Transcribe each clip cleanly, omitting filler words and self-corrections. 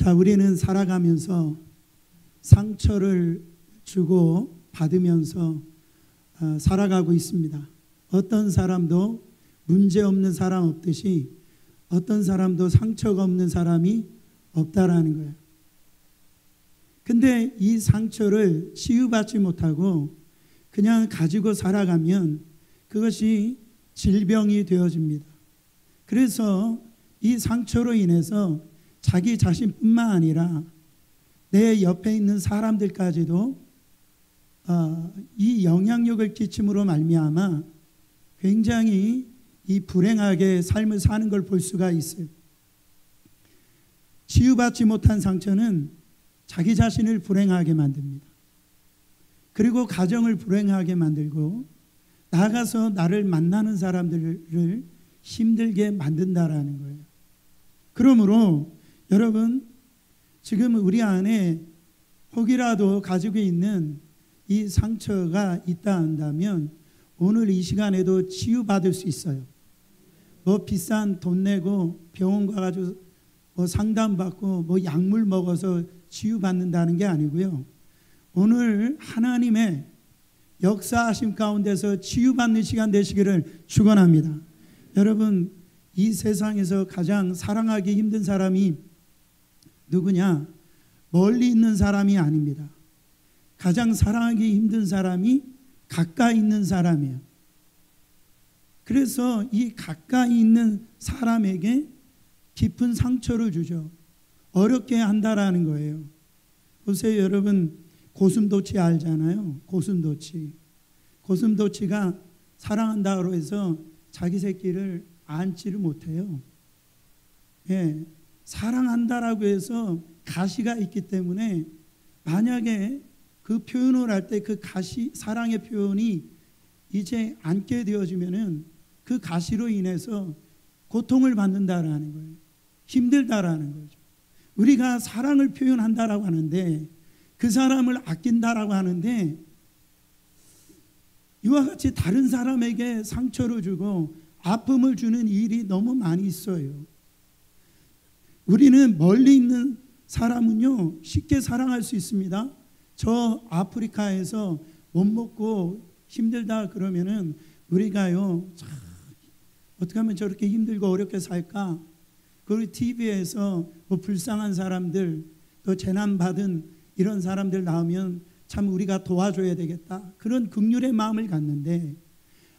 자, 우리는 살아가면서 상처를 주고 받으면서 살아가고 있습니다. 어떤 사람도 문제 없는 사람 없듯이 어떤 사람도 상처가 없는 사람이 없다라는 거예요. 근데 이 상처를 치유받지 못하고 그냥 가지고 살아가면 그것이 질병이 되어집니다. 그래서 이 상처로 인해서 자기 자신뿐만 아니라 내 옆에 있는 사람들까지도 이 영향력을 끼침으로 말미암아 굉장히 이 불행하게 삶을 사는 걸 볼 수가 있어요. 치유받지 못한 상처는 자기 자신을 불행하게 만듭니다. 그리고 가정을 불행하게 만들고 나아가서 나를 만나는 사람들을 힘들게 만든다라는 거예요. 그러므로 여러분, 지금 우리 안에 혹이라도 가지고 있는 이 상처가 있다 한다면 오늘 이 시간에도 치유받을 수 있어요. 뭐 비싼 돈 내고 병원 가가지고 뭐 상담받고 뭐 약물 먹어서 치유받는다는 게 아니고요. 오늘 하나님의 역사하심 가운데서 치유받는 시간 되시기를 축원합니다. 여러분, 이 세상에서 가장 사랑하기 힘든 사람이 누구냐? 멀리 있는 사람이 아닙니다. 가장 사랑하기 힘든 사람이 가까이 있는 사람이에요. 그래서 이 가까이 있는 사람에게 깊은 상처를 주죠. 어렵게 한다라는 거예요. 보세요, 여러분, 고슴도치 알잖아요. 고슴도치가 사랑한다고 해서 자기 새끼를 안지를 못해요. 예, 사랑한다라고 해서 가시가 있기 때문에 만약에 그 표현을 할 때 그 가시, 사랑의 표현이 이제 안게 되어지면은 그 가시로 인해서 고통을 받는다라는 거예요. 힘들다라는 거죠. 우리가 사랑을 표현한다라고 하는데 그 사람을 아낀다라고 하는데 이와 같이 다른 사람에게 상처를 주고 아픔을 주는 일이 너무 많이 있어요. 우리는 멀리 있는 사람은요 쉽게 사랑할 수 있습니다. 저 아프리카에서 못 먹고 힘들다 그러면은 우리가요 어떻게 하면 저렇게 힘들고 어렵게 살까? 그리고 TV에서 뭐 불쌍한 사람들 또 재난받은 이런 사람들 나오면 참 우리가 도와줘야 되겠다 그런 긍휼의 마음을 갖는데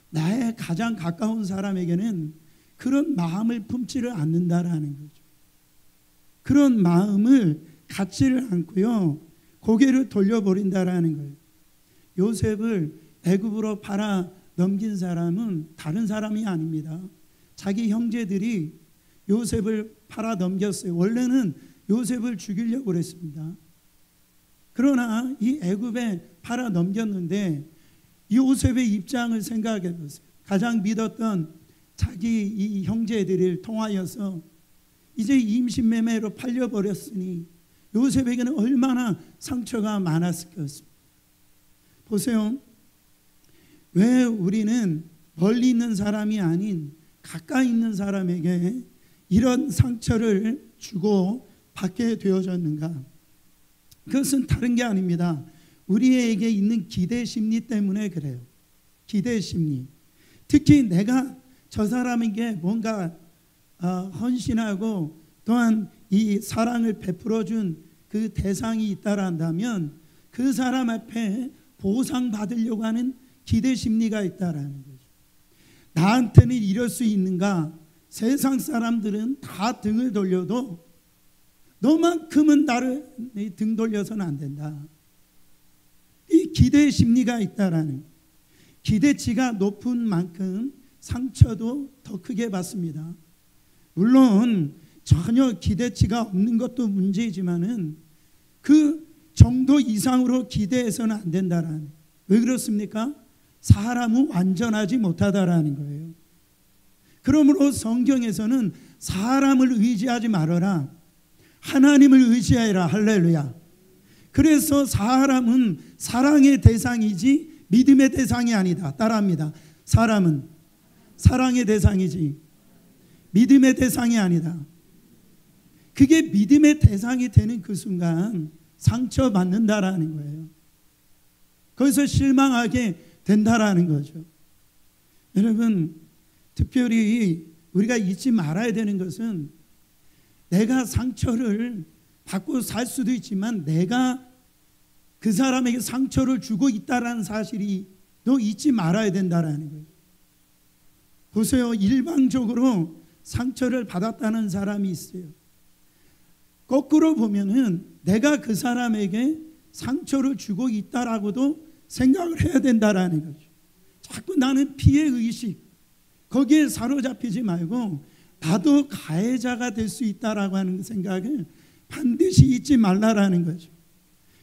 나의 가장 가까운 사람에게는 그런 마음을 품지를 않는다라는 거죠. 그런 마음을 갖지를 않고요 고개를 돌려버린다라는 거예요. 요셉을 애굽으로 팔아 넘긴 사람은 다른 사람이 아닙니다. 자기 형제들이 요셉을 팔아 넘겼어요. 원래는 요셉을 죽이려고 그랬습니다. 그러나 이 애굽에 팔아 넘겼는데 요셉의 입장을 생각해 보세요. 가장 믿었던 자기 이 형제들을 통하여서 이제 임신매매로 팔려버렸으니 요셉에게는 얼마나 상처가 많았을 것입니다. 보세요. 왜 우리는 멀리 있는 사람이 아닌 가까이 있는 사람에게 이런 상처를 주고 받게 되어졌는가? 그것은 다른 게 아닙니다. 우리에게 있는 기대 심리 때문에 그래요. 기대 심리. 특히 내가 저 사람에게 뭔가 헌신하고 또한 이 사랑을 베풀어준 그 대상이 있다란다면 그 사람 앞에 보상받으려고 하는 기대 심리가 있다라는 거죠. 나한테는 이럴 수 있는가? 세상 사람들은 다 등을 돌려도 너만큼은 나를 등 돌려서는 안 된다. 이 기대 심리가 있다라는 기대치가 높은 만큼 상처도 더 크게 받습니다. 물론 전혀 기대치가 없는 것도 문제이지만은 그 정도 이상으로 기대해서는 안 된다라는. 왜 그렇습니까? 사람은 완전하지 못하다라는 거예요. 그러므로 성경에서는 사람을 의지하지 말아라. 하나님을 의지하여라. 할렐루야. 그래서 사람은 사랑의 대상이지 믿음의 대상이 아니다. 따라합니다. 사람은 사랑의 대상이지 믿음의 대상이 아니다. 그게 믿음의 대상이 되는 그 순간 상처받는다라는 거예요. 거기서 실망하게 된다라는 거죠. 여러분, 특별히 우리가 잊지 말아야 되는 것은 내가 상처를 받고 살 수도 있지만 내가 그 사람에게 상처를 주고 있다라는 사실이 너 잊지 말아야 된다라는 거예요. 보세요. 일방적으로 상처를 받았다는 사람이 있어요. 거꾸로 보면은 내가 그 사람에게 상처를 주고 있다라고도 생각을 해야 된다라는 거죠. 자꾸 나는 피해의식 거기에 사로잡히지 말고 나도 가해자가 될 수 있다라고 하는 생각을 반드시 잊지 말라라는 거죠.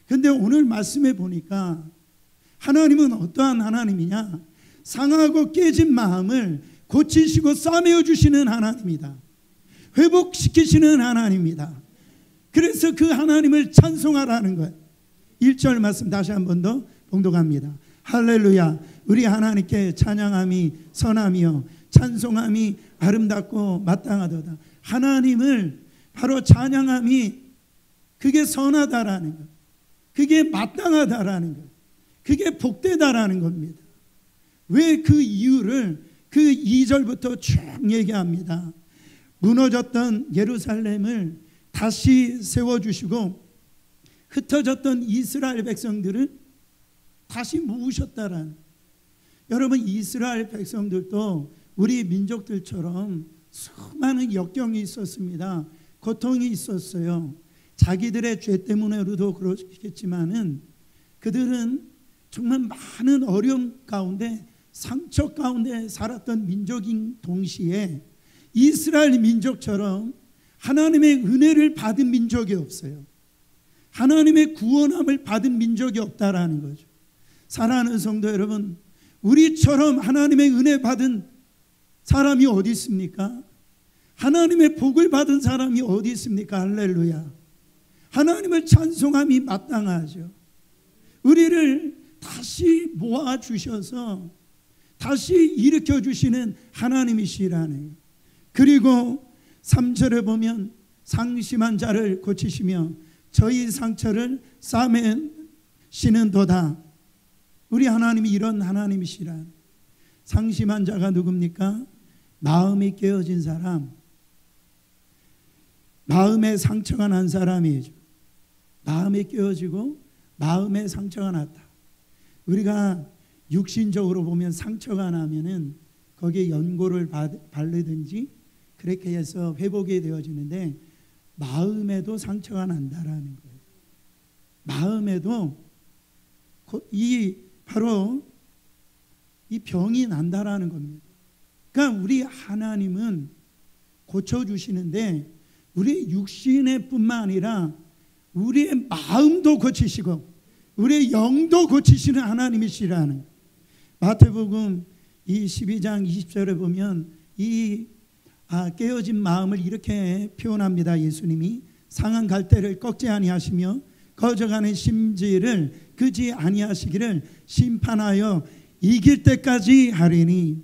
그런데 오늘 말씀에 보니까 하나님은 어떠한 하나님이냐? 상하고 깨진 마음을 고치시고 싸매어 주시는 하나님이다. 회복시키시는 하나님이다. 그래서 그 하나님을 찬송하라는 거예요. 1절 말씀 다시 한 번 더 봉독합니다. 할렐루야. 우리 하나님께 찬양함이 선하며 찬송함이 아름답고 마땅하도다. 하나님을 바로 찬양함이 그게 선하다라는 것, 그게 마땅하다라는 것, 그게 복되다라는 겁니다. 왜 그 이유를 그 2절부터 쭉 얘기합니다. 무너졌던 예루살렘을 다시 세워주시고 흩어졌던 이스라엘 백성들을 다시 모으셨다라는. 여러분, 이스라엘 백성들도 우리 민족들처럼 수많은 역경이 있었습니다. 고통이 있었어요. 자기들의 죄 때문에도 그렇겠지만은 그들은 정말 많은 어려움 가운데 상처 가운데 살았던 민족인 동시에 이스라엘 민족처럼 하나님의 은혜를 받은 민족이 없어요. 하나님의 구원함을 받은 민족이 없다라는 거죠. 사랑하는 성도 여러분, 우리처럼 하나님의 은혜 받은 사람이 어디 있습니까? 하나님의 복을 받은 사람이 어디 있습니까? 할렐루야. 하나님을 찬송함이 마땅하죠. 우리를 다시 모아주셔서 다시 일으켜주시는 하나님이시라네요. 그리고 3절에 보면 상심한 자를 고치시며 저희 상처를 싸매시는도다. 우리 하나님이 이런 하나님이시라. 상심한 자가 누굽니까? 마음이 깨어진 사람, 마음에 상처가 난 사람이죠. 마음이 깨어지고 마음에 상처가 났다. 우리가 육신적으로 보면 상처가 나면은 거기에 연고를 바르든지 그렇게 해서 회복이 되어지는데 마음에도 상처가 난다라는 거예요. 마음에도 바로 이 병이 난다라는 겁니다. 그러니까 우리 하나님은 고쳐주시는데 우리 육신의 뿐만 아니라 우리의 마음도 고치시고 우리의 영도 고치시는 하나님이시라는. 마태복음 이 12장 20절에 보면 이 깨어진 마음을 이렇게 표현합니다. 예수님이 상한 갈대를 꺾지 아니하시며 거저가는 심지를 끄지 아니하시기를 심판하여 이길 때까지 하리니.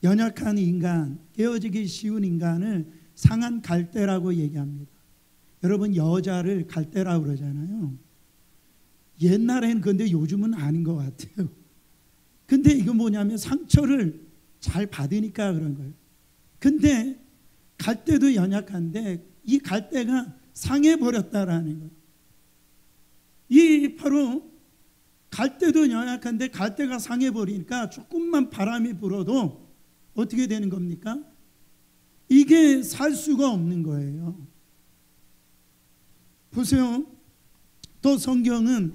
연약한 인간, 깨어지기 쉬운 인간을 상한 갈대라고 얘기합니다. 여러분, 여자를 갈대라고 그러잖아요. 옛날에는 그런데 요즘은 아닌 것 같아요. 근데 이거 뭐냐면 상처를 잘 받으니까 그런 거예요. 근데 갈대도 연약한데 이 갈대가 상해버렸다라는 거예요. 이 바로 갈대도 연약한데 갈대가 상해버리니까 조금만 바람이 불어도 어떻게 되는 겁니까? 이게 살 수가 없는 거예요. 보세요. 또 성경은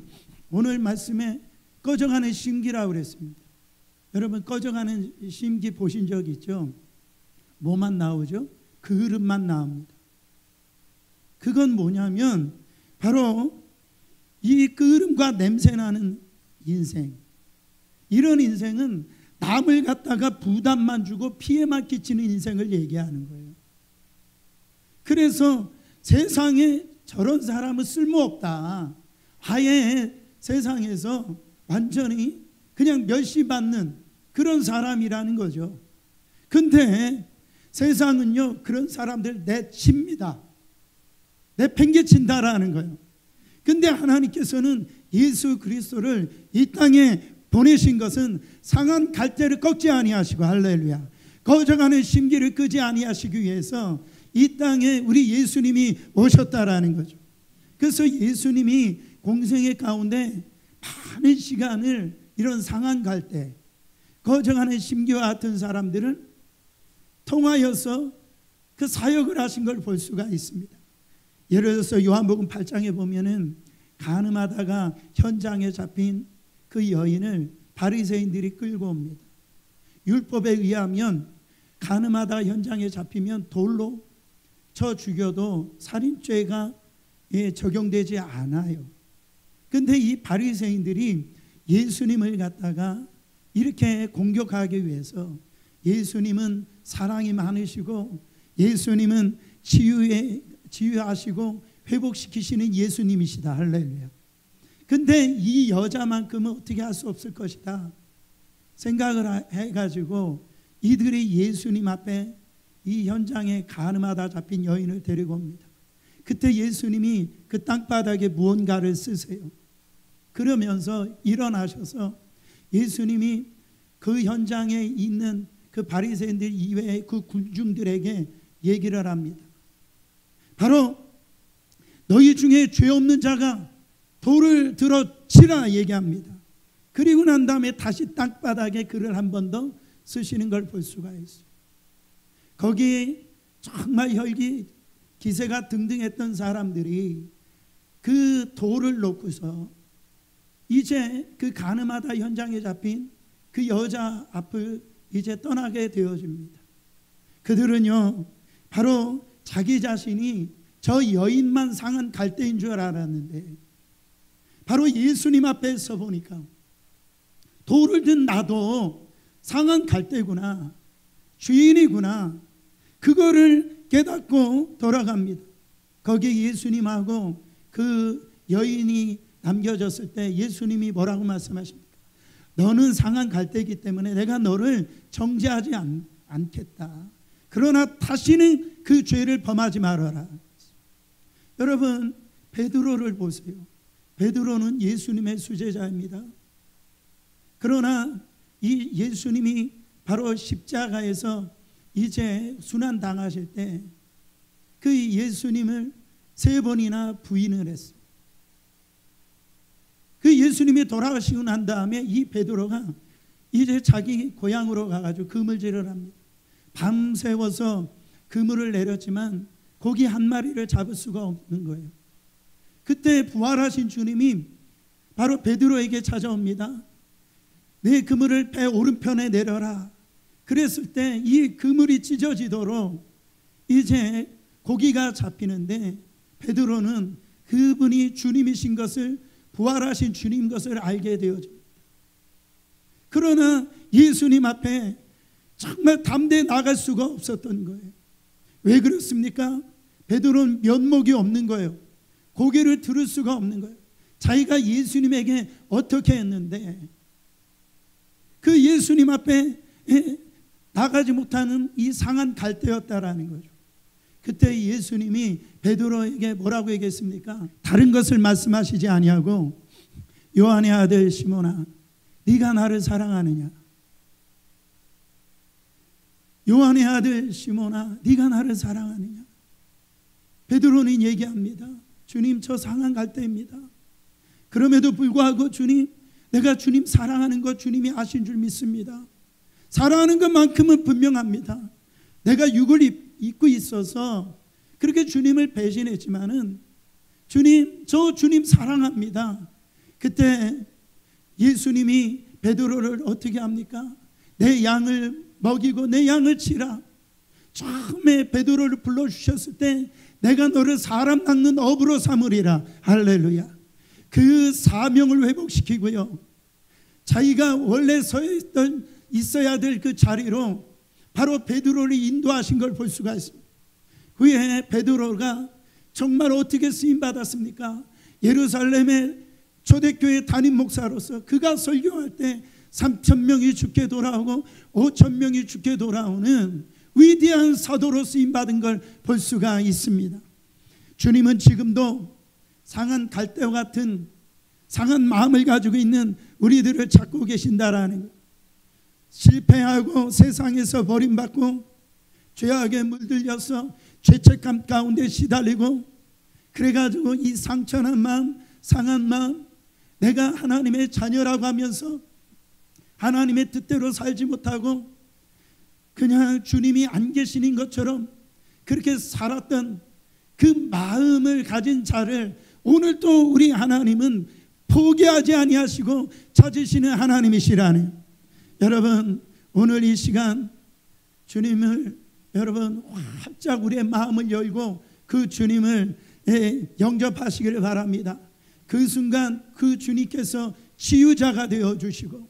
오늘 말씀에 꺼져가는 심기라고 그랬습니다. 여러분, 꺼져가는 심기 보신 적 있죠? 뭐만 나오죠? 그릇만 나옵니다. 그건 뭐냐면 바로 이 그릇과 냄새나는 인생. 이런 인생은 남을 갖다가 부담만 주고 피해만 끼치는 인생을 얘기하는 거예요. 그래서 세상에 저런 사람은 쓸모없다. 아예 세상에서 완전히 그냥 멸시받는 그런 사람이라는 거죠. 근데 세상은요, 그런 사람들 내칩니다. 내팽개친다라는 거예요. 근데 하나님께서는 예수 그리스도를 이 땅에 보내신 것은 상한 갈대를 꺾지 아니하시고, 할렐루야, 거저가는 심기를 끄지 아니하시기 위해서 이 땅에 우리 예수님이 오셨다라는 거죠. 그래서 예수님이 공생의 가운데 많은 시간을 이런 상한 갈대, 거저가는 심기와 같은 사람들을 통하여서 그 사역을 하신 걸 볼 수가 있습니다. 예를 들어서 요한복음 8장에 보면은 간음하다가 현장에 잡힌 그 여인을 바리새인들이 끌고 옵니다. 율법에 의하면 간음하다 현장에 잡히면 돌로 쳐 죽여도 살인죄가 적용되지 않아요. 근데 이 바리새인들이 예수님을 갖다가 이렇게 공격하기 위해서, 예수님은 사랑이 많으시고 예수님은 치유하시고 회복시키시는 예수님이시다, 할렐루야. 근데 이 여자만큼은 어떻게 할 수 없을 것이다 생각을 해가지고 이들이 예수님 앞에 이 현장에 간음하다 잡힌 여인을 데리고 옵니다. 그때 예수님이 그 땅바닥에 무언가를 쓰세요. 그러면서 일어나셔서 예수님이 그 현장에 있는 그 바리새인들 이외의 그 군중들에게 얘기를 합니다. 바로 너희 중에 죄 없는 자가 돌을 들어 치라 얘기합니다. 그리고 난 다음에 다시 땅바닥에 글을 한 번 더 쓰시는 걸 볼 수가 있어요. 거기에 정말 혈기 기세가 등등했던 사람들이 그 돌을 놓고서 이제 그 간음하다 현장에 잡힌 그 여자 앞을 이제 떠나게 되어집니다. 그들은요, 바로 자기 자신이 저 여인만 상한 갈대인 줄 알았는데, 바로 예수님 앞에 서 보니까 돌을 든 나도 상한 갈대구나, 주인이구나, 그거를 깨닫고 돌아갑니다. 거기에 예수님하고 그 여인이 남겨졌을 때 예수님이 뭐라고 말씀하십니까? 너는 상한 갈대이기 때문에 내가 너를 정죄하지 않겠다. 그러나 다시는 그 죄를 범하지 말아라. 여러분, 베드로를 보세요. 베드로는 예수님의 수제자입니다. 그러나 이 예수님이 바로 십자가에서 이제 순환당하실 때 그 예수님을 3번이나 부인을 했어요. 그 예수님이 돌아가시고 난 다음에 이 베드로가 이제 자기 고향으로 가가지고 그물질을 합니다. 밤새워서 그물을 내렸지만 고기 한 마리를 잡을 수가 없는 거예요. 그때 부활하신 주님이 바로 베드로에게 찾아옵니다. 내 그물을 배 오른편에 내려라. 그랬을 때 이 그물이 찢어지도록 이제 고기가 잡히는데, 베드로는 그분이 주님이신 것을, 부활하신 주님 것을 알게 되어집니다. 그러나 예수님 앞에 정말 담대히 나갈 수가 없었던 거예요. 왜 그렇습니까? 베드로는 면목이 없는 거예요. 고개를 들을 수가 없는 거예요. 자기가 예수님에게 어떻게 했는데 그 예수님 앞에 나가지 못하는 이 상한 갈대였다라는 거죠. 그때 예수님이 베드로에게 뭐라고 얘기했습니까? 다른 것을 말씀하시지 아니하고 요한의 아들 시몬아, 네가 나를 사랑하느냐? 요한의 아들 시몬아, 네가 나를 사랑하느냐? 베드로는 얘기합니다. 주님, 저 상한 갈대입니다. 그럼에도 불구하고 주님, 내가 주님 사랑하는 것 주님이 아신 줄 믿습니다. 사랑하는 것만큼은 분명합니다. 내가 육을 입고 있어서 그렇게 주님을 배신했지만은 주님, 저 주님 사랑합니다. 그때 예수님이 베드로를 어떻게 합니까? 내 양을 먹이고 내 양을 치라. 처음에 베드로를 불러주셨을 때 내가 너를 사람 낚는 어부로 삼으리라. 할렐루야. 그 사명을 회복시키고요, 자기가 원래 있어야 될 그 자리로 바로 베드로를 인도하신 걸 볼 수가 있습니다. 후에 베드로가 정말 어떻게 쓰임받았습니까? 예루살렘의 초대교회 담임 목사로서 그가 설교할 때 3,000명이 죽게 돌아오고 5,000명이 죽게 돌아오는 위대한 사도로 쓰임받은 걸 볼 수가 있습니다. 주님은 지금도 상한 갈대와 같은 상한 마음을 가지고 있는 우리들을 찾고 계신다라는 것. 실패하고 세상에서 버림받고 죄악에 물들려서 죄책감 가운데 시달리고 그래가지고 이 상처난 마음, 상한 마음, 내가 하나님의 자녀라고 하면서 하나님의 뜻대로 살지 못하고 그냥 주님이 안 계시는 것처럼 그렇게 살았던 그 마음을 가진 자를 오늘 또 우리 하나님은 포기하지 아니하시고 찾으시는 하나님이시라네요. 여러분, 오늘 이 시간 주님을 여러분 활짝 우리의 마음을 열고 그 주님을 영접하시기를 바랍니다. 그 순간 그 주님께서 치유자가 되어주시고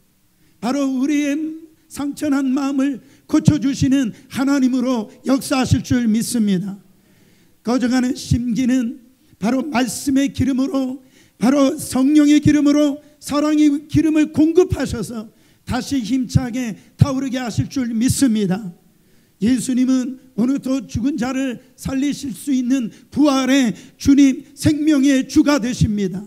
바로 우리의 상처난 마음을 고쳐주시는 하나님으로 역사하실 줄 믿습니다. 꺼져가는 심기는 바로 말씀의 기름으로, 바로 성령의 기름으로, 사랑의 기름을 공급하셔서 다시 힘차게 타오르게 하실 줄 믿습니다. 예수님은 오늘도 죽은 자를 살리실 수 있는 부활의 주님, 생명의 주가 되십니다.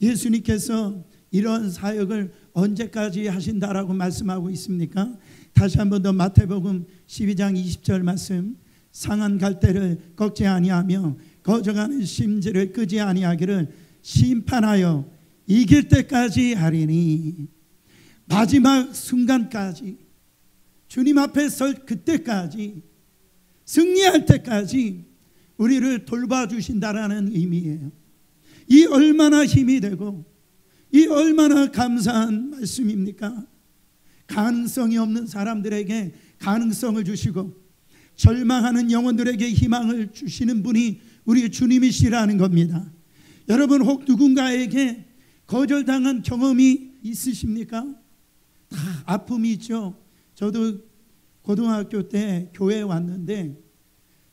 예수님께서 이런 사역을 언제까지 하신다라고 말씀하고 있습니까? 다시 한 번 더 마태복음 12장 20절 말씀, 상한 갈대를 꺾지 아니하며 거저가는 심지를 끄지 아니하기를 심판하여 이길 때까지 하리니, 마지막 순간까지 주님 앞에 설 그때까지, 승리할 때까지 우리를 돌봐주신다라는 의미예요. 이 얼마나 힘이 되고 이 얼마나 감사한 말씀입니까? 가능성이 없는 사람들에게 가능성을 주시고 절망하는 영혼들에게 희망을 주시는 분이 우리 주님이시라는 겁니다. 여러분, 혹 누군가에게 거절당한 경험이 있으십니까? 다 아픔이 있죠. 저도 고등학교 때 교회에 왔는데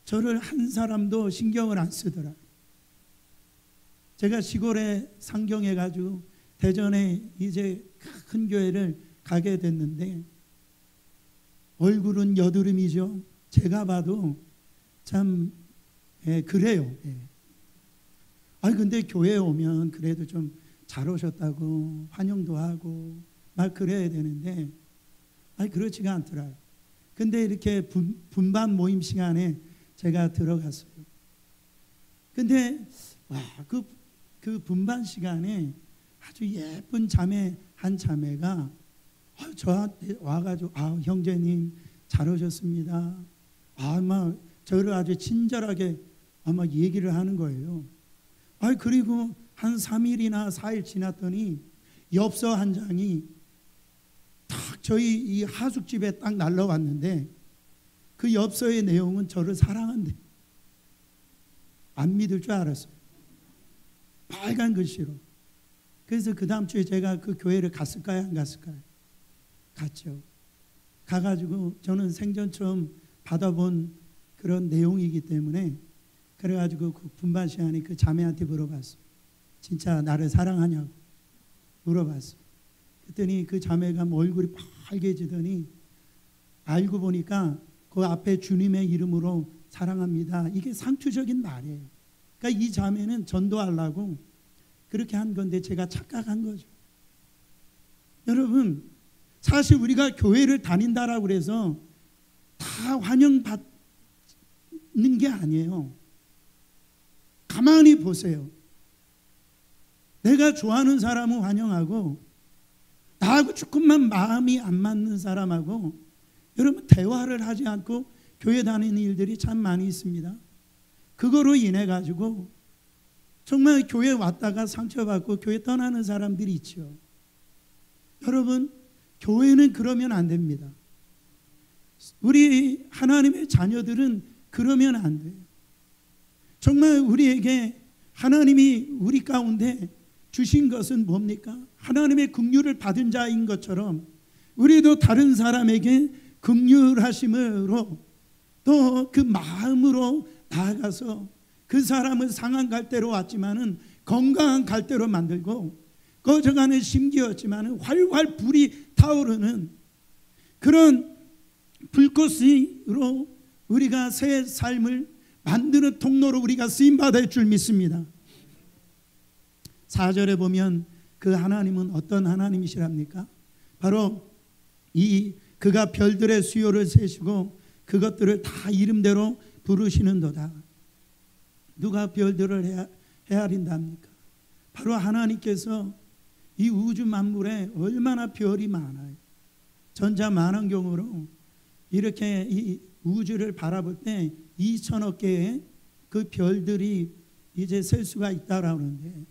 저를 한 사람도 신경을 안 쓰더라. 제가 시골에 상경해가지고 대전에 이제 큰 교회를 가게 됐는데 얼굴은 여드름이죠. 제가 봐도 참 그래요. 근데 교회에 오면 그래도 좀 잘 오셨다고 환영도 하고 막 그래야 되는데 그렇지가 않더라고요. 근데 이렇게 분반 모임 시간에 제가 들어갔어요. 근데 그 분반 시간에 아주 예쁜 자매 한 자매가 저한테 와가지고 형제님 잘 오셨습니다. 아마 저를 아주 친절하게 아마 얘기를 하는 거예요. 그리고 한 3일이나 4일 지났더니 엽서 한 장이 딱 저희 이 하숙집에 딱 날라왔는데 그 엽서의 내용은 저를 사랑한대. 안 믿을 줄 알았어요. 빨간 글씨로. 그래서 그 다음 주에 제가 그 교회를 갔을까요? 안 갔을까요? 갔죠. 가가지고 저는 생전 처음 받아본 그런 내용이기 때문에 그래가지고 그 분반 시간에 그 자매한테 물어봤어요. 진짜 나를 사랑하냐고 물어봤어요. 그랬더니 그 자매가 얼굴이 빨개지더니 알고 보니까 그 앞에 주님의 이름으로 사랑합니다. 이게 상투적인 말이에요. 그러니까 이 자매는 전도하려고 그렇게 한 건데 제가 착각한 거죠. 여러분, 사실 우리가 교회를 다닌다라고 해서 다 환영받는 게 아니에요. 가만히 보세요. 내가 좋아하는 사람은 환영하고 나하고 조금만 마음이 안 맞는 사람하고 여러분 대화를 하지 않고 교회 다니는 일들이 참 많이 있습니다. 그거로 인해 가지고 정말 교회 왔다가 상처받고 교회 떠나는 사람들이 있죠. 여러분, 교회는 그러면 안 됩니다. 우리 하나님의 자녀들은 그러면 안 돼요. 정말 우리에게 하나님이 우리 가운데 주신 것은 뭡니까? 하나님의 긍휼을 받은 자인 것처럼 우리도 다른 사람에게 긍휼하심으로 또 그 마음으로 나아가서 그 사람을 상한 갈대로 왔지만은 건강한 갈대로 만들고 꺼져가는 심기였지만은 활활 불이 타오르는 그런 불꽃으로 우리가 새 삶을 만드는 통로로 우리가 쓰임받을 줄 믿습니다. 4절에 보면 그 하나님은 어떤 하나님이시랍니까? 바로 그가 별들의 수요를 세시고 그것들을 다 이름대로 부르시는도다. 누가 별들을 헤아린답니까? 바로 하나님께서 이 우주 만물에 얼마나 별이 많아요. 전자만원경으로 이렇게 이 우주를 바라볼 때 2천억 개의 그 별들이 이제 셀 수가 있다라고 하는데,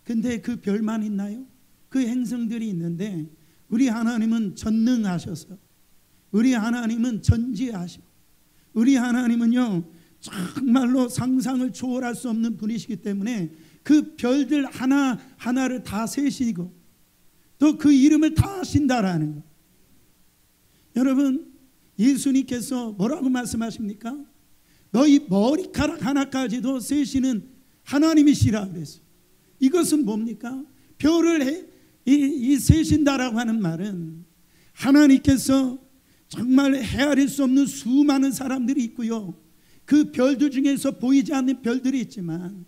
근데 그 별만 있나요? 그 행성들이 있는데 우리 하나님은 전능하셔서, 우리 하나님은 전지하시고, 우리 하나님은요 정말로 상상을 초월할 수 없는 분이시기 때문에 그 별들 하나하나를 다 세시고 또 그 이름을 다 하신다라는 거. 여러분, 예수님께서 뭐라고 말씀하십니까? 너희 머리카락 하나까지도 세시는 하나님이시라 그랬어요. 이것은 뭡니까? 별을 세신다라고 하는 말은 하나님께서 정말 헤아릴 수 없는 수많은 사람들이 있고요, 그 별들 중에서 보이지 않는 별들이 있지만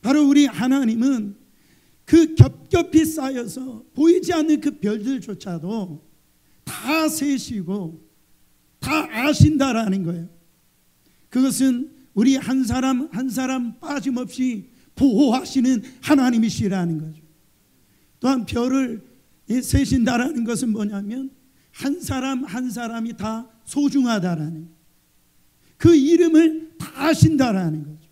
바로 우리 하나님은 그 겹겹이 쌓여서 보이지 않는 그 별들조차도 다 세시고 다 아신다라는 거예요. 그것은 우리 한 사람 한 사람 빠짐없이 보호하시는 하나님이시라는 거죠. 또한 별을 세신다라는 것은 뭐냐면 한 사람 한 사람이 다 소중하다라는, 그 이름을 다 아신다라는 거죠.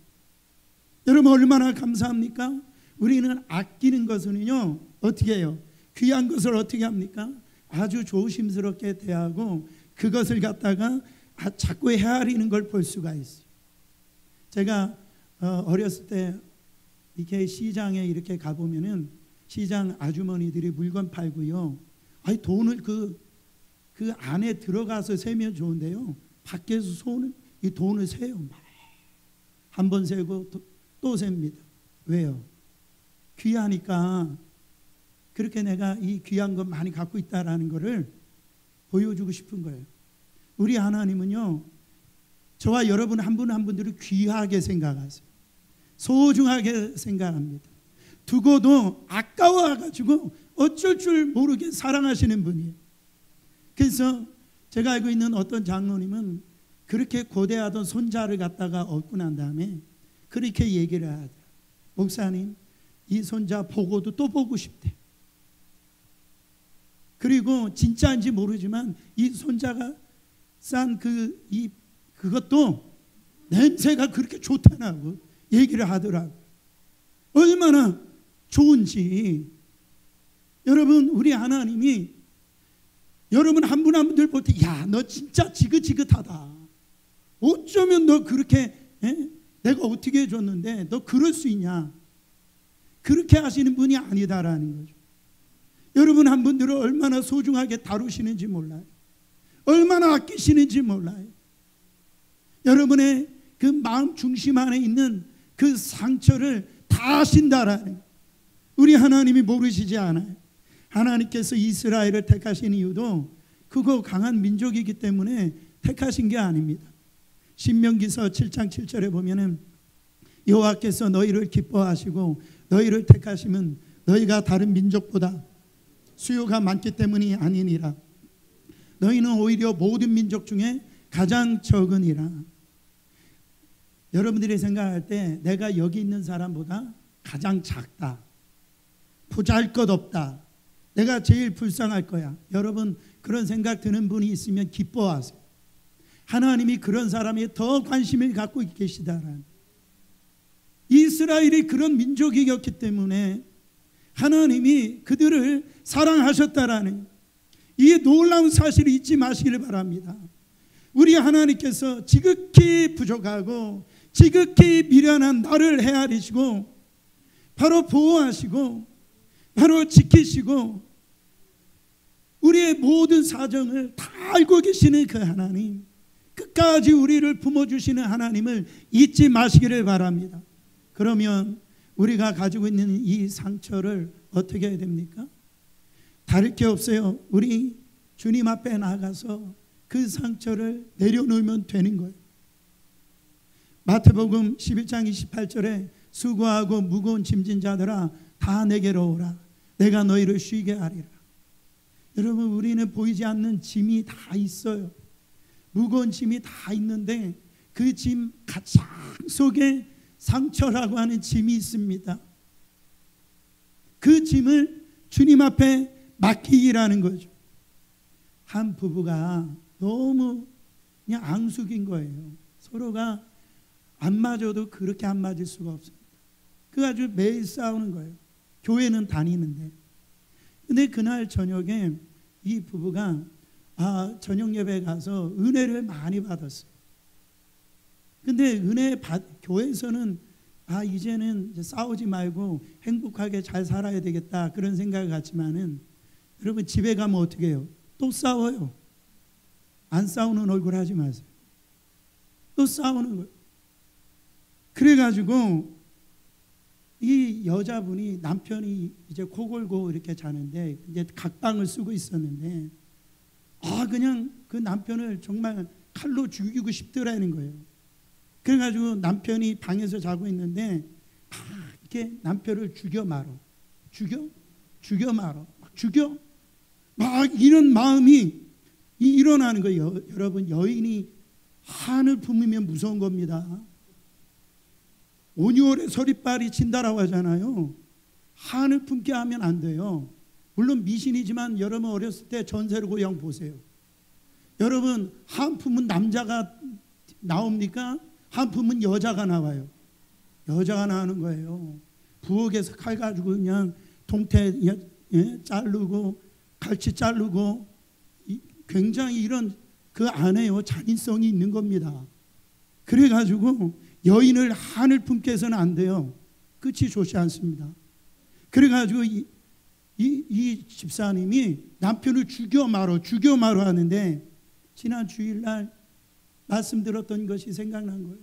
여러분 얼마나 감사합니까? 우리는 아끼는 것은요 어떻게 해요? 귀한 것을 어떻게 합니까? 아주 조심스럽게 대하고 그것을 갖다가 자꾸 헤아리는 걸 볼 수가 있어요. 제가 어렸을 때 이렇게 시장에 이렇게 가보면은 시장 아주머니들이 물건 팔고요, 아니 돈을 그 안에 들어가서 세면 좋은데요, 밖에서 이 돈을 세요. 한 번 세고 또 셉니다. 왜요? 귀하니까. 그렇게 내가 이 귀한 것 많이 갖고 있다라는 것을 보여주고 싶은 거예요. 우리 하나님은요 저와 여러분 한 분 한 분들을 귀하게 생각하세요. 소중하게 생각합니다. 두고도 아까워가지고 어쩔 줄 모르게 사랑하시는 분이에요. 그래서 제가 알고 있는 어떤 장로님은 그렇게 고대하던 손자를 갖다가 얻고 난 다음에 그렇게 얘기를 하더라. 목사님, 이 손자 보고도 또 보고 싶대. 그리고 진짜인지 모르지만 이 손자가 싼 그것도 냄새가 그렇게 좋다고 얘기를 하더라고요. 얼마나 좋은지. 여러분, 우리 하나님이 여러분 한 분 한 분들 볼 때, 야, 너 진짜 지긋지긋하다. 어쩌면 너 그렇게 내가 어떻게 해줬는데 너 그럴 수 있냐. 그렇게 하시는 분이 아니다라는 거죠. 여러분 한 분들을 얼마나 소중하게 다루시는지 몰라요. 얼마나 아끼시는지 몰라요. 여러분의 그 마음 중심 안에 있는 그 상처를 다 아신다라는, 우리 하나님이 모르시지 않아요. 하나님께서 이스라엘을 택하신 이유도 그거 강한 민족이기 때문에 택하신 게 아닙니다. 신명기서 7장 7절에 보면은 여호와께서 너희를 기뻐하시고 너희를 택하시면 너희가 다른 민족보다 수요가 많기 때문이 아니니라. 너희는 오히려 모든 민족 중에 가장 적으니라. 여러분들이 생각할 때 내가 여기 있는 사람보다 가장 작다, 보잘것없다, 내가 제일 불쌍할 거야. 여러분 그런 생각 드는 분이 있으면 기뻐하세요. 하나님이 그런 사람이 더 관심을 갖고 계시다라는, 이스라엘이 그런 민족이었기 때문에 하나님이 그들을 사랑하셨다라는 이 놀라운 사실을 잊지 마시기를 바랍니다. 우리 하나님께서 지극히 부족하고 지극히 미련한 나를 헤아리시고 바로 보호하시고 바로 지키시고 우리의 모든 사정을 다 알고 계시는 그 하나님, 끝까지 우리를 품어주시는 하나님을 잊지 마시기를 바랍니다. 그러면 우리가 가지고 있는 이 상처를 어떻게 해야 됩니까? 다를 게 없어요. 우리 주님 앞에 나가서 그 상처를 내려놓으면 되는 거예요. 마태복음 11장 28절에 수고하고 무거운 짐진 자들아 다 내게로 오라. 내가 너희를 쉬게 하리라. 여러분, 우리는 보이지 않는 짐이 다 있어요. 무거운 짐이 다 있는데 그 짐 가장 속에 상처라고 하는 짐이 있습니다. 그 짐을 주님 앞에 맡기기라는 거죠. 한 부부가 너무 그냥 앙숙인 거예요. 서로가 안 맞아도 그렇게 안 맞을 수가 없습니다. 그 아주 매일 싸우는 거예요. 교회는 다니는데. 근데 그날 저녁에 이 부부가 저녁 예배에 가서 은혜를 많이 받았어요. 근데 교회에서는 이제는 이제 싸우지 말고 행복하게 잘 살아야 되겠다 그런 생각을 갖지만은 여러분, 집에 가면 어떻게 해요? 또 싸워요. 안 싸우는 얼굴 하지 마세요. 또 싸우는 거예요. 그래가지고 이 여자분이, 남편이 이제 코 골고 이렇게 자는데 이제 각방을 쓰고 있었는데 그냥 그 남편을 정말 칼로 죽이고 싶더라는 거예요. 그래가지고 남편이 방에서 자고 있는데 이렇게 남편을 죽여 말어, 죽여 말어, 죽여, 이런 마음이 일어나는 거예요. 여러분, 여인이 한을 품으면 무서운 겁니다. 온유월에 서리빨이 친다라고 하잖아요. 한을 품게 하면 안 돼요. 물론 미신이지만 여러분 어렸을 때 전세로 고향 보세요. 여러분, 한 품은 남자가 나옵니까? 한 품은 여자가 나와요. 여자가 나오는 거예요. 부엌에서 칼 가지고 그냥 동태 자르고 갈치 자르고, 굉장히 이런 그 안에요 잔인성이 있는 겁니다. 그래가지고 여인을 한을 품게 해서는 안 돼요. 끝이 좋지 않습니다. 그래가지고 이 집사님이 남편을 죽여 말어 하는데, 지난 주일날 말씀드렸던 것이 생각난 거예요.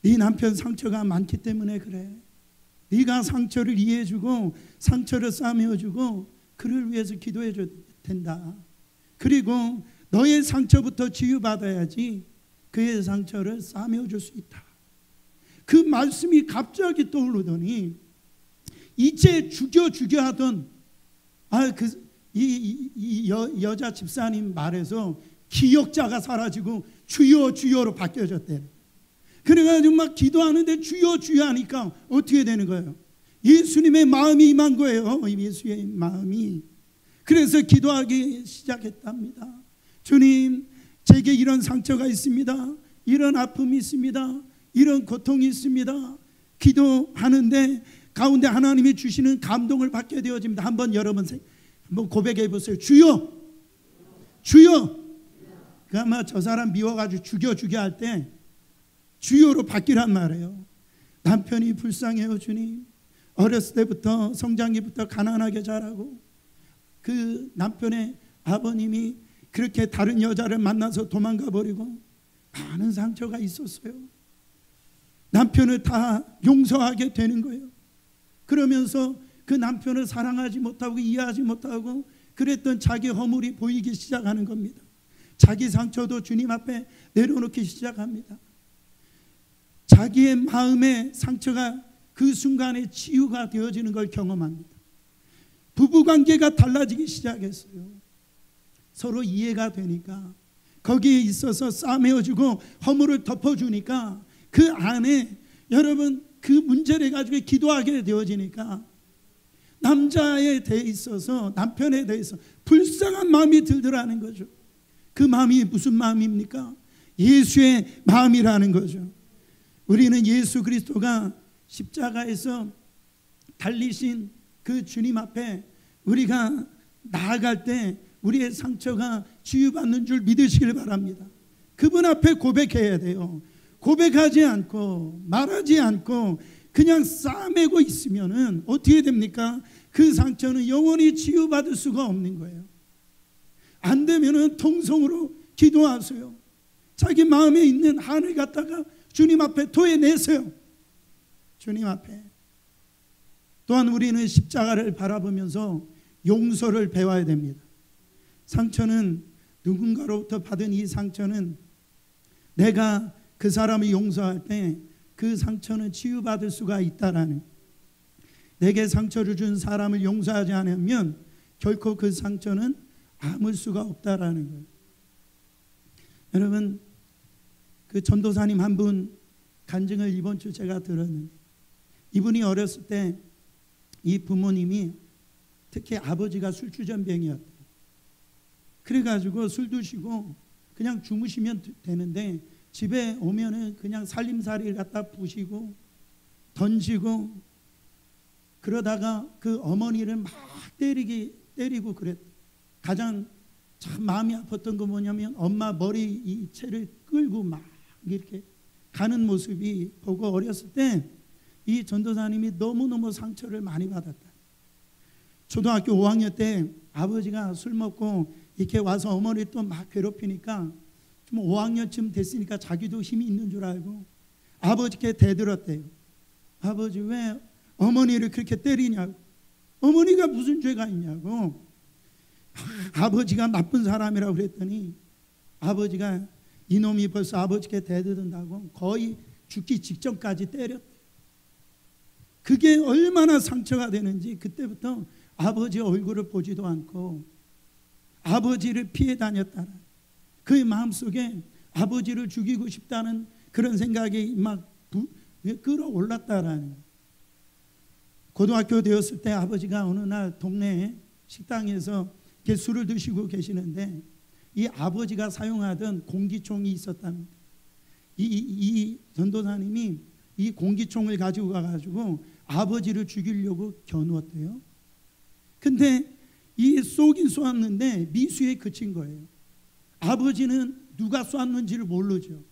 네 남편 상처가 많기 때문에 그래. 네가 상처를 이해해주고 상처를 싸매어주고 그를 위해서 기도해줘야 된다. 그리고 너의 상처부터 치유받아야지 그의 상처를 싸매어줄 수 있다. 그 말씀이 갑자기 떠오르더니 이제 죽여 하던 이 여자 집사님 말에서 기억자가 사라지고 주여로 바뀌어졌대요. 그래가지고 막 기도하는데 주여 하니까 어떻게 되는 거예요? 예수님의 마음이 임한 거예요. 예수의 마음이. 그래서 기도하기 시작했답니다. 주님, 제게 이런 상처가 있습니다. 이런 아픔이 있습니다. 이런 고통이 있습니다. 기도하는데 가운데 하나님이 주시는 감동을 받게 되어집니다. 한번 여러분 한번 고백해 보세요. 주여. 그 아마 저 사람 미워가지고 죽여 할 때 주여로 바뀌란 말이에요. 남편이 불쌍해요. 주님, 어렸을 때부터 성장기부터 가난하게 자라고 그 남편의 아버님이 그렇게 다른 여자를 만나서 도망가 버리고 많은 상처가 있었어요. 남편을 다 용서하게 되는 거예요. 그러면서 그 남편을 사랑하지 못하고 이해하지 못하고 그랬던 자기 허물이 보이기 시작하는 겁니다. 자기 상처도 주님 앞에 내려놓기 시작합니다. 자기의 마음의 상처가 그 순간에 치유가 되어지는 걸 경험합니다. 부부관계가 달라지기 시작했어요. 서로 이해가 되니까, 거기에 있어서 싸매어주고 허물을 덮어주니까 그 안에 여러분 그 문제를 가지고 기도하게 되어지니까 남자에 대해 있어서, 남편에 대해서 불쌍한 마음이 들더라는 거죠. 그 마음이 무슨 마음입니까? 예수의 마음이라는 거죠. 우리는 예수 그리스도가 십자가에서 달리신 그 주님 앞에 우리가 나아갈 때 우리의 상처가 치유받는 줄 믿으시길 바랍니다. 그분 앞에 고백해야 돼요. 고백하지 않고 말하지 않고 그냥 싸매고 있으면은 어떻게 됩니까? 그 상처는 영원히 치유받을 수가 없는 거예요. 안 되면은 통성으로 기도하세요. 자기 마음에 있는 한을 갖다가 주님 앞에 토해내세요. 주님 앞에. 또한 우리는 십자가를 바라보면서 용서를 배워야 됩니다. 상처는, 누군가로부터 받은 이 상처는 내가 그 사람을 용서할 때 그 상처는 치유받을 수가 있다라는, 내게 상처를 준 사람을 용서하지 않으면 결코 그 상처는 아물 수가 없다라는 거예요. 여러분, 그 전도사님 한 분 간증을 이번 주 제가 들었는데, 이분이 어렸을 때 이 부모님이, 특히 아버지가 술주전병이었대요. 그래가지고 술 드시고 그냥 주무시면 되는데 집에 오면은 그냥 살림살이를 갖다 부시고 던지고, 그러다가 그 어머니를 막 때리고 그랬대요. 가장 참 마음이 아팠던 거 뭐냐면 엄마 머리 이 채를 끌고 막 이렇게 가는 모습이 보고, 어렸을 때 이 전도사님이 너무너무 상처를 많이 받았다. 초등학교 5학년 때 아버지가 술 먹고 이렇게 와서 어머니 또 막 괴롭히니까 좀 5학년쯤 됐으니까 자기도 힘이 있는 줄 알고 아버지께 대들었대요. 아버지 왜 어머니를 그렇게 때리냐고, 어머니가 무슨 죄가 있냐고. 아버지가 나쁜 사람이라고 그랬더니 아버지가, 이놈이 벌써 아버지께 대들은다고 거의 죽기 직전까지 때렸대요. 그게 얼마나 상처가 되는지 그때부터 아버지 얼굴을 보지도 않고 아버지를 피해 다녔다는, 그의 마음속에 아버지를 죽이고 싶다는 그런 생각이 막 끌어올랐다라는. 고등학교 되었을 때 아버지가 어느 날 동네 식당에서 이렇게 술을 드시고 계시는데 이 아버지가 사용하던 공기총이 있었답니다. 이 전도사님이 이 공기총을 가지고 가가지고 아버지를 죽이려고 겨누었대요. 근데 이 쏘긴 쏘았는데 미수에 그친 거예요. 아버지는 누가 쐈는지를 모르죠.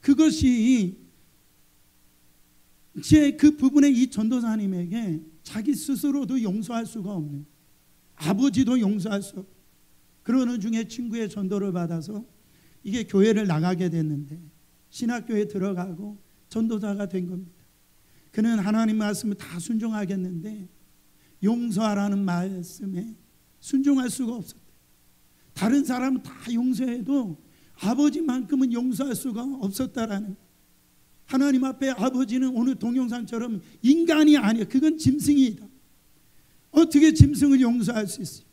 그것이 이제 그 부분에 이 전도사님에게 자기 스스로도 용서할 수가 없는, 아버지도 용서할 수 없고, 그러는 중에 친구의 전도를 받아서 이게 교회를 나가게 됐는데 신학교에 들어가고 전도사가 된 겁니다. 그는 하나님 말씀을 다 순종하겠는데 용서하라는 말씀에 순종할 수가 없었대요. 다른 사람은 다 용서해도 아버지만큼은 용서할 수가 없었다라는. 하나님 앞에 아버지는 오늘 동영상처럼 인간이 아니에요. 그건 짐승이다. 어떻게 짐승을 용서할 수 있어요?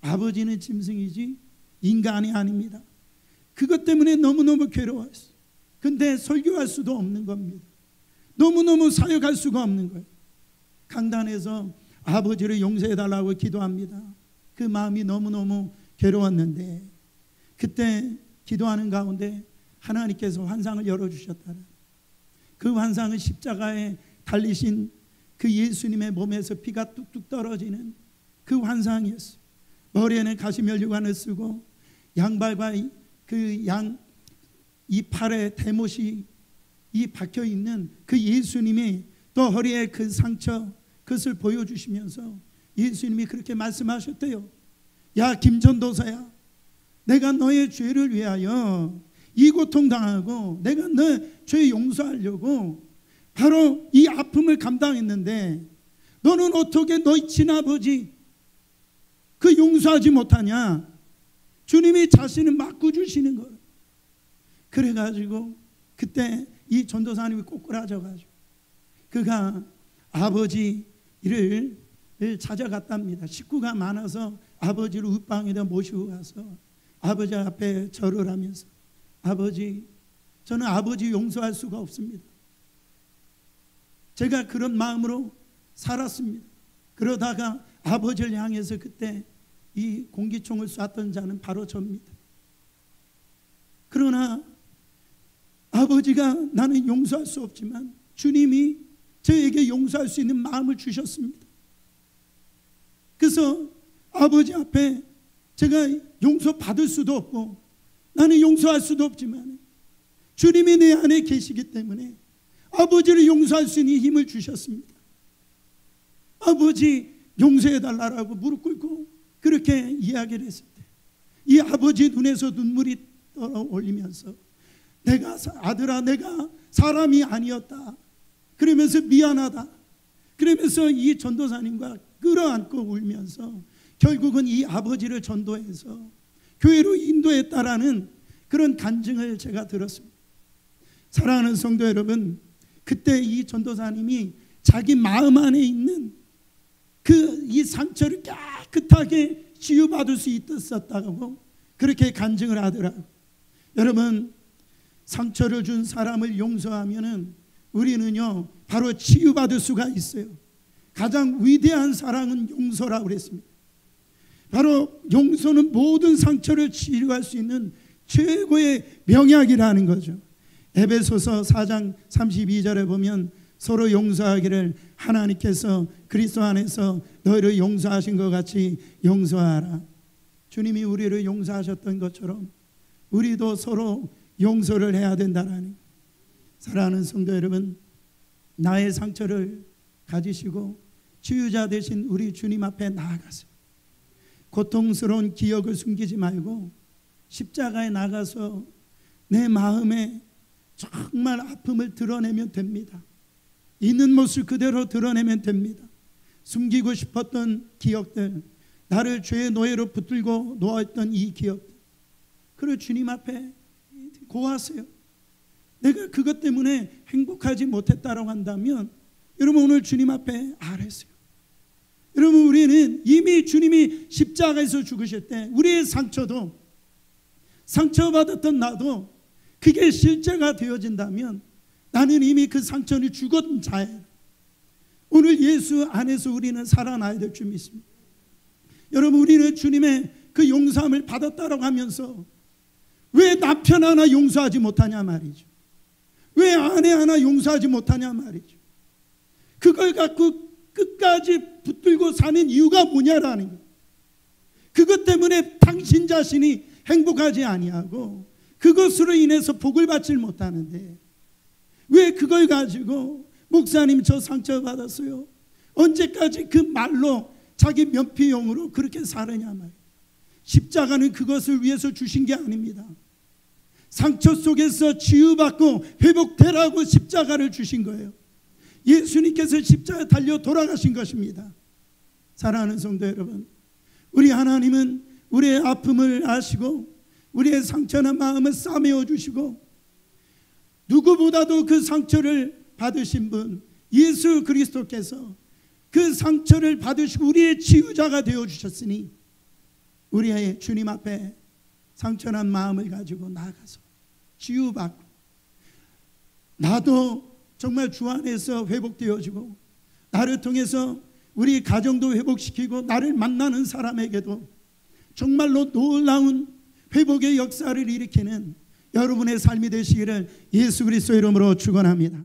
아버지는 짐승이지 인간이 아닙니다. 그것 때문에 너무너무 괴로워했어요. 근데 설교할 수도 없는 겁니다. 너무너무 사역할 수가 없는 거예요. 강단에서 아버지를 용서해달라고 기도합니다. 그 마음이 너무너무 괴로웠는데 그때 기도하는 가운데 하나님께서 환상을 열어주셨다는, 그 환상은 십자가에 달리신 그 예수님의 몸에서 피가 뚝뚝 떨어지는 그 환상이었어요. 머리에는 가시면류관을 쓰고 양발과 이 팔에 대못이 이 박혀 있는 그 예수님이 또 허리에 그 상처, 그것을 보여주시면서 예수님이 그렇게 말씀하셨대요. 야 김전도사야, 내가 너의 죄를 위하여 이 고통당하고 내가 너 죄 용서하려고 바로 이 아픔을 감당했는데 너는 어떻게 너희 친아버지 그 용서하지 못하냐. 주님이 자신을 맞고주시는 거예요. 그래가지고 그때 이 전도사님이 꼬꾸라져가지고 그가 아버지를 찾아갔답니다. 식구가 많아서 아버지를 웃방에다 모시고 가서 아버지 앞에 절을 하면서, 아버지, 저는 아버지 용서할 수가 없습니다. 제가 그런 마음으로 살았습니다. 그러다가 아버지를 향해서 그때 이 공기총을 쐈던 자는 바로 저입니다. 그러나 아버지가 나는 용서할 수 없지만 주님이 저에게 용서할 수 있는 마음을 주셨습니다. 그래서 아버지 앞에 제가 용서받을 수도 없고 나는 용서할 수도 없지만 주님이 내 안에 계시기 때문에 아버지를 용서할 수 있는 힘을 주셨습니다. 아버지 용서해달라고 무릎 꿇고 그렇게 이야기를 했을 때 이 아버지 눈에서 눈물이 떨어올리면서 아들아 내가 사람이 아니었다 그러면서 미안하다 그러면서 이 전도사님과 끌어안고 울면서 결국은 이 아버지를 전도해서 교회로 인도했다라는 그런 간증을 제가 들었습니다. 사랑하는 성도 여러분, 그때 이 전도사님이 자기 마음 안에 있는 이 상처를 깨끗하게 치유받을 수 있었다고 그렇게 간증을 하더라고요. 여러분, 상처를 준 사람을 용서하면은 우리는요 바로 치유받을 수가 있어요. 가장 위대한 사랑은 용서라고 그랬습니다. 바로 용서는 모든 상처를 치유할 수 있는 최고의 명약이라는 거죠. 에베소서 4장 32절에 보면 서로 용서하기를 하나님께서 그리스도 안에서 너희를 용서하신 것 같이 용서하라. 주님이 우리를 용서하셨던 것처럼 우리도 서로 용서를 해야 된다라는. 사랑하는 성도 여러분, 나의 상처를 가지시고 치유자 되신 우리 주님 앞에 나아가세요. 고통스러운 기억을 숨기지 말고 십자가에 나가서 내 마음에 정말 아픔을 드러내면 됩니다. 있는 모습 그대로 드러내면 됩니다. 숨기고 싶었던 기억들, 나를 죄의 노예로 붙들고 놓아있던 이 기억들, 그걸 주님 앞에 고하세요. 내가 그것 때문에 행복하지 못했다고 한다면 여러분 오늘 주님 앞에 아뢰세요. 여러분, 우리는 이미 주님이 십자가에서 죽으실 때 우리의 상처도, 상처받았던 나도 그게 실제가 되어진다면 나는 이미 그 상처는 죽은 자예요. 오늘 예수 안에서 우리는 살아나야 될 줄 믿습니다. 여러분, 우리는 주님의 그 용서함을 받았다고 하면서 왜 남편 하나 용서하지 못하냐 말이죠. 왜 아내 하나 용서하지 못하냐 말이죠. 그걸 갖고 끝까지 붙들고 사는 이유가 뭐냐라는 거예요. 그것 때문에 당신 자신이 행복하지 아니하고 그것으로 인해서 복을 받지 못하는데 왜 그걸 가지고 목사님 저 상처 받았어요, 언제까지 그 말로 자기 면피용으로 그렇게 살으냐 말이에요. 십자가는 그것을 위해서 주신 게 아닙니다. 상처 속에서 치유받고 회복되라고 십자가를 주신 거예요. 예수님께서 십자가에 달려 돌아가신 것입니다. 사랑하는 성도 여러분, 우리 하나님은 우리의 아픔을 아시고 우리의 상처나 마음을 싸매어 주시고 누구보다도 그 상처를 받으신 분 예수 그리스도께서 그 상처를 받으시고 우리의 치유자가 되어 주셨으니 우리의 주님 앞에 상처난 마음을 가지고 나아가서 치유받고 나도 정말 주 안에서 회복되어지고 나를 통해서 우리 가정도 회복시키고 나를 만나는 사람에게도 정말로 놀라운 회복의 역사를 일으키는 여러분의 삶이 되시기를 예수 그리스도 이름으로 축원합니다.